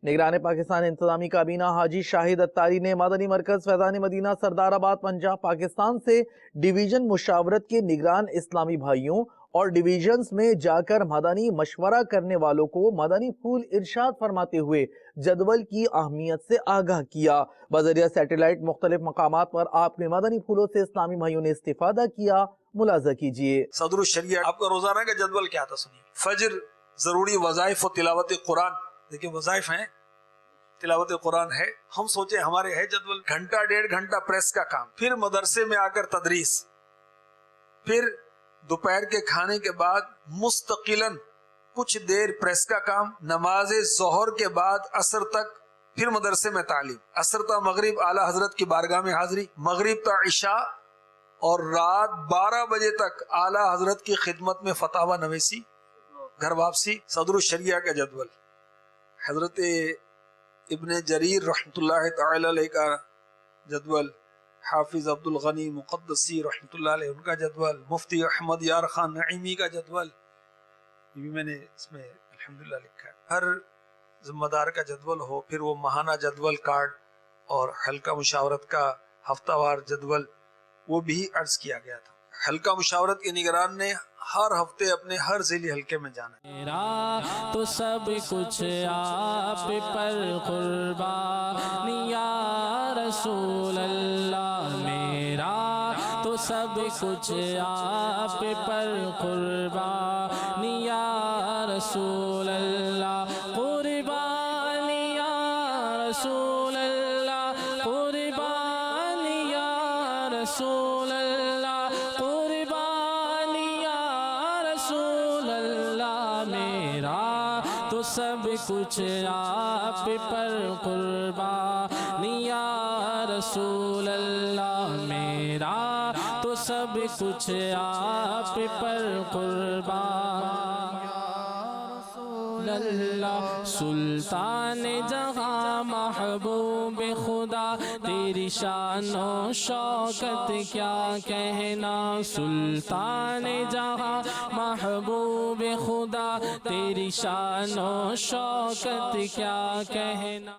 نگران پاکستان انتظامی کابینہ حاجی شاہد اتاری نے مدنی مرکز فیضان مدینہ سردار آباد پنجاب پاکستان سے ڈویژن مشاورت کے نگران اسلامی بھائیوں اور ڈویژنز میں جا کر مدنی مشورہ کرنے والوں کو مدنی پھول ارشاد فرماتے ہوئے جدول کی اہمیت سے آگاہ کیا۔ بذریعہ سیٹلائٹ مختلف مقامات پر آپ نے مدنی پھولوں سے اسلامی بھائیوں نے استفادہ کیا، ملاحظہ کیجئے۔ صدر الشریعہ آپ کا روزانہ کا جدول کیا تھا سنیے۔ فجر ضروری وظائف و تلاوت قرآن، دیکھیں وظائف ہیں، تلاوت قرآن ہے، ہم سوچیں ہمارے ہے جدول، گھنٹہ ڈیڑھ گھنٹہ پریس کا کام، پھر مدرسے میں آ کر تدریس، پھر دوپہر کے کھانے کے بعد مستقلاً کچھ دیر پریس کا کام، نماز ظہر کے بعد عصر تک پھر مدرسے میں تعلیم، عصر تا مغرب اعلیٰ حضرت کی بارگاہ میں حاضری، مغرب تا عشاء اور رات 12 بجے تک اعلیٰ حضرت کی خدمت میں فتاوی نویسی، گھر واپسی۔ صدر الشریعہ کا جدول، حضرت ابن جریر رحمۃ اللہ تعالی علیہ کا جدول، حافظ عبد الغنی مقدسی رحمۃ اللہ علیہ ان کا جدول، مفتی احمد یار خان نعیمی کا جدول، یہ بھی میں نے اس میں الحمدللہ لکھا ہے۔ ہر ذمہ دار کا جدول ہو، پھر وہ ماہانہ جدول کارڈ اور حلقہ مشاورت کا ہفتہ وار جدول وہ بھی عرض کیا گیا تھا۔ حلقہ مشاورت کے نگران نے ہر ہفتے اپنے ہر ضلع حلقے میں جانا ہے۔ میرا تو سب کچھ آپ پر قربان یا رسول اللہ، میرا تو سب کچھ آپ پر قربان یا رسول اللہ، قربان یا رسول اللہ، قربان یا رسول اللہ، قربان یا رسول اللہ، میرا تو سب کچھ آپ پر قربان یا رسول اللہ، میرا تو سب کچھ آپ پر قربان اللہ۔ سلطان جہاں محبوب خدا، تیری شان و شوکت کیا کہنا، سلطان جہاں محبوب خدا، تیری شان و شوکت کیا کہنا۔